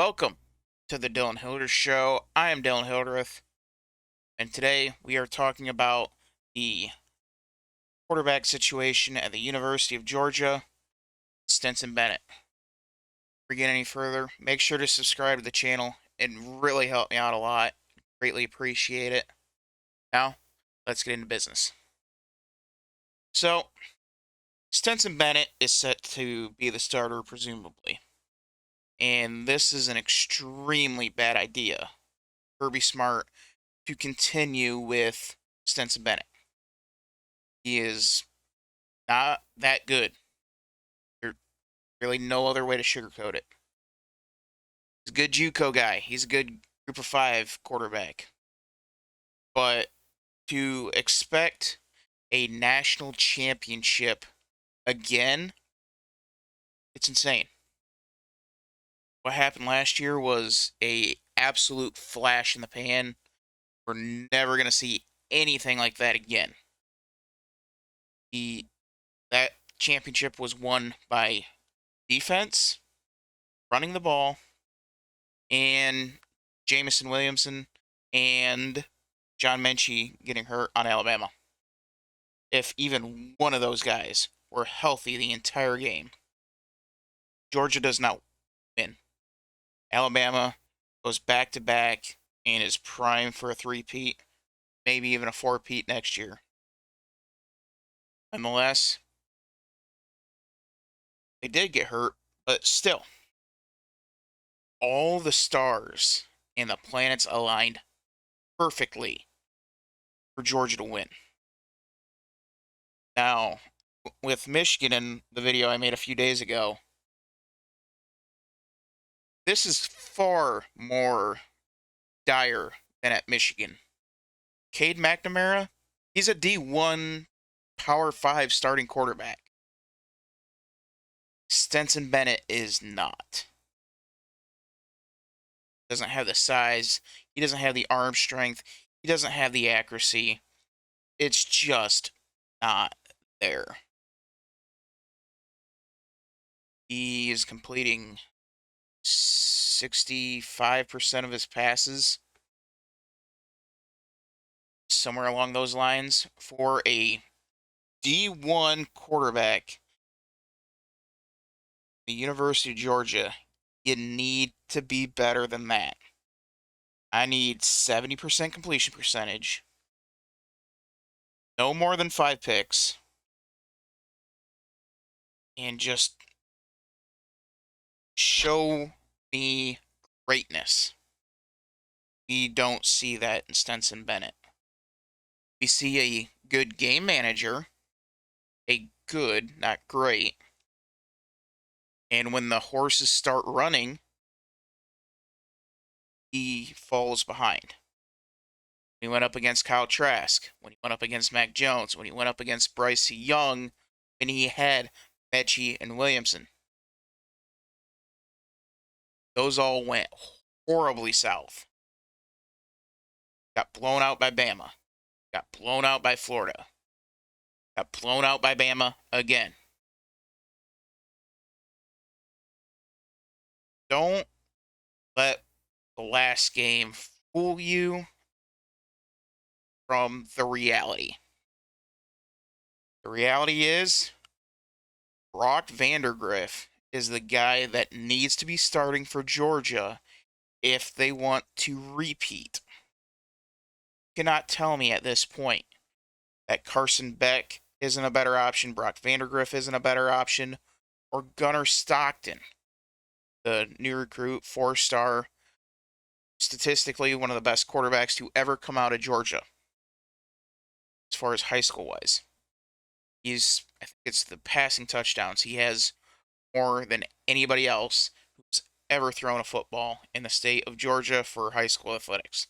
Welcome to the Dylan Hildreth Show. I am Dylan Hildreth, and today we are talking about the quarterback situation at the University of Georgia, Stenson Bennett. Before we get any further, make sure to subscribe to the channel. It really helped me out a lot. Greatly appreciate it. Now, let's get into business. So, Stenson Bennett is set to be the starter, presumably. And this is an extremely bad idea. Kirby Smart to continue with Stenson Bennett. He is not that good. There's really no other way to sugarcoat it. He's a good JUCO guy. He's a good group of five quarterback. But to expect a national championship again, it's insane. What happened last year was a absolute flash in the pan. We're never going to see anything like that again. That championship was won by defense, running the ball, and Jamison Williamson and John Mechie getting hurt on Alabama. If even one of those guys were healthy the entire game, Georgia does not win. Alabama goes back to back and is primed for a three-peat, maybe even a four-peat next year. Nonetheless, they did get hurt, but still, all the stars and the planets aligned perfectly for Georgia to win. Now, with Michigan in the video I made a few days ago, this is far more dire than at Michigan. Cade McNamara, he's a D1 Power 5 starting quarterback. Stenson Bennett is not. Doesn't have the size. He doesn't have the arm strength. He doesn't have the accuracy. It's just not there. He is completing 65% of his passes, somewhere along those lines, for a D1 quarterback. The University of Georgia, you need to be better than that. I need 70% completion percentage, no more than 5 picks, and just show me greatness. We don't see that in Stenson Bennett. We see a good game manager, a good, not great. And when the horses start running, he falls behind. When he went up against Kyle Trask, when he went up against Mac Jones, when he went up against Bryce Young, and he had Mechie and Williamson. Those all went horribly south. Got blown out by Bama. Got blown out by Florida. Got blown out by Bama again. Don't let the last game fool you from the reality. The reality is, Brock Vandagriff is the guy that needs to be starting for Georgia if they want to repeat. You cannot tell me at this point that Carson Beck isn't a better option, Brock Vandagriff isn't a better option, or Gunnar Stockton, the new recruit, 4-star, statistically one of the best quarterbacks to ever come out of Georgia, as far as high school wise. I think it's the passing touchdowns. He has more than anybody else who's ever thrown a football in the state of Georgia for high school athletics.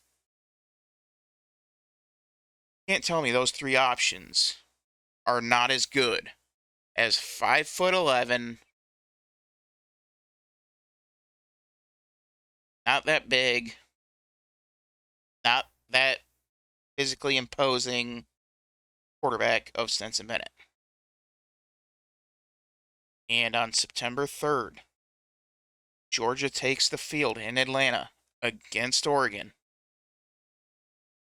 You can't tell me those three options are not as good as 5'11", not that big, not that physically imposing quarterback of Stenson Bennett. And on September 3rd, Georgia takes the field in Atlanta against Oregon,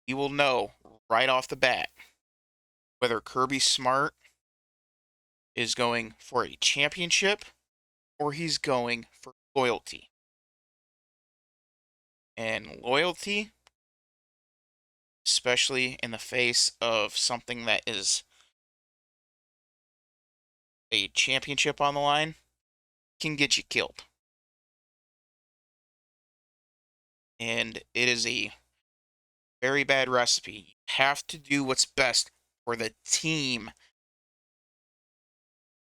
you will know right off the bat whether Kirby Smart is going for a championship or he's going for loyalty. And loyalty, especially in the face of something that is a championship on the line, can get you killed. And it is a very bad recipe. You have to do what's best for the team.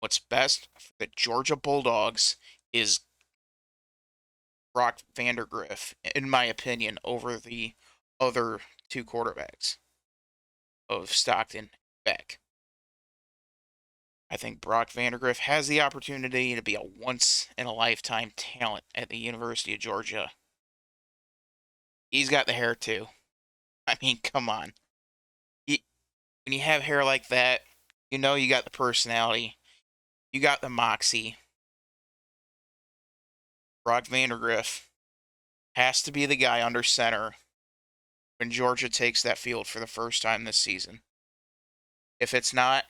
What's best for the Georgia Bulldogs is Brock Vandagriff, in my opinion, over the other two quarterbacks of Stockton and Beck. I think Brock Vandagriff has the opportunity to be a once-in-a-lifetime talent at the University of Georgia. He's got the hair, too. I mean, come on. When you have hair like that, you know you got the personality. You got the moxie. Brock Vandagriff has to be the guy under center when Georgia takes that field for the first time this season. If it's not,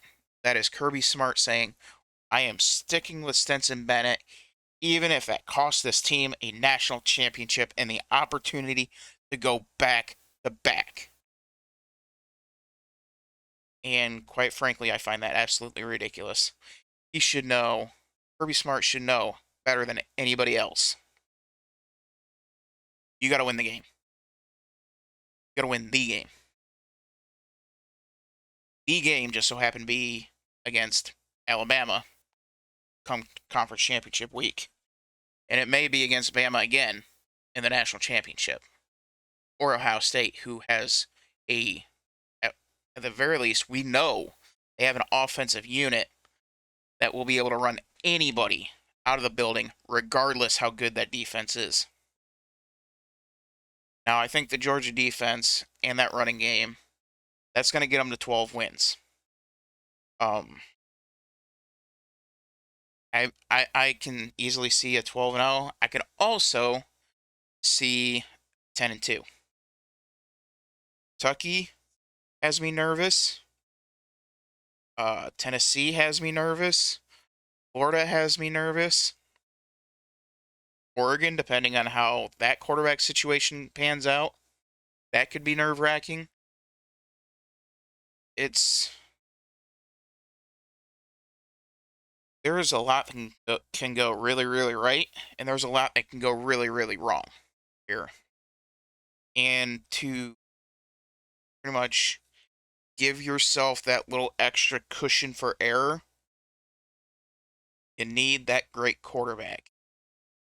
that is Kirby Smart saying, I am sticking with Stenson Bennett, even if that costs this team a national championship and the opportunity to go back to back. And quite frankly, I find that absolutely ridiculous. He should know, Kirby Smart should know better than anybody else. You got to win the game. You got to win the game. The game just so happened to be against Alabama come conference championship week. And it may be against Bama again in the national championship. Or Ohio State, who has at the very least, we know they have an offensive unit that will be able to run anybody out of the building, regardless how good that defense is. Now, I think the Georgia defense and that running game, that's going to get them to 12 wins. I can easily see a 12-0. I can also see 10-2. Kentucky has me nervous. Tennessee has me nervous. Florida has me nervous. Oregon, depending on how that quarterback situation pans out, that could be nerve-wracking. There is a lot that can go really, really right, and there's a lot that can go really, really wrong here. And to pretty much give yourself that little extra cushion for error, you need that great quarterback.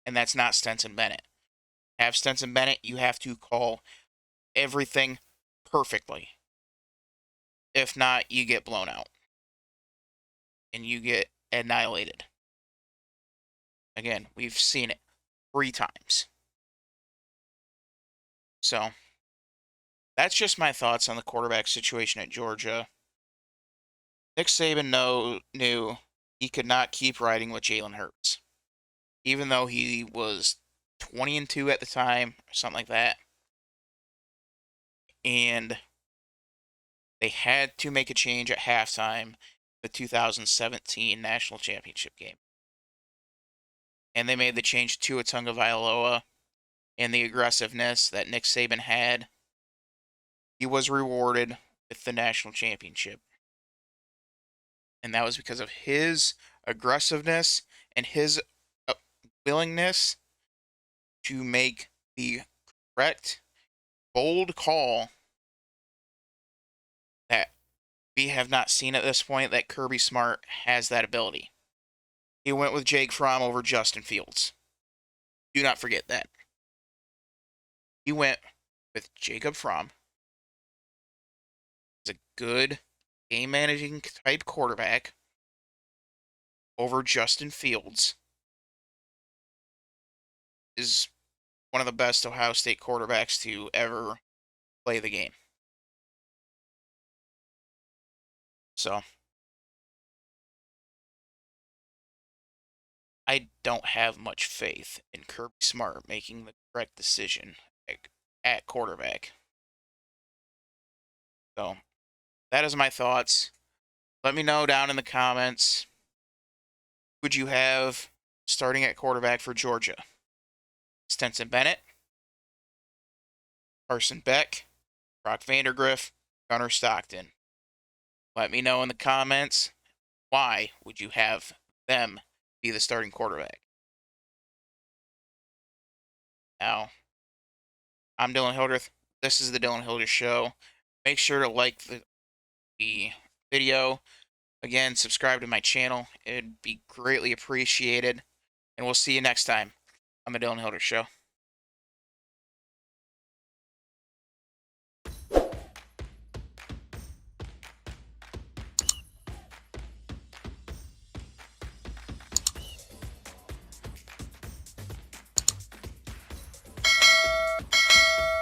And that's not Stenson Bennett. Have Stenson Bennett, you have to call everything perfectly. If not, you get blown out. And you get annihilated. Again, we've seen it 3 times. So, that's just my thoughts on the quarterback situation at Georgia. Nick Saban knew he could not keep riding with Jalen Hurts. Even though he was 20-2 at the time, or something like that. And they had to make a change at halftime, the 2017 national championship game. And they made the change to Tua Tagovailoa, and the aggressiveness that Nick Saban had, he was rewarded with the national championship. And that was because of his aggressiveness and his willingness to make the correct, bold call that we have not seen at this point, that Kirby Smart has that ability. He went with Jake Fromm over Justin Fields. Do not forget that. He went with Jacob Fromm. He's a good game managing type quarterback over Justin Fields. Is one of the best Ohio State quarterbacks to ever play the game. So, I don't have much faith in Kirby Smart making the correct decision at quarterback. So that is my thoughts. Let me know down in the comments. Who would you have starting at quarterback for Georgia? Stenson Bennett, Carson Beck, Brock Vandergriff, Gunnar Stockton. Let me know in the comments, why would you have them be the starting quarterback? Now, I'm Dylan Hildreth. This is the Dylan Hildreth Show. Make sure to like the video. Again, subscribe to my channel. It'd be greatly appreciated. And we'll see you next time on the Dylan Hildreth Show.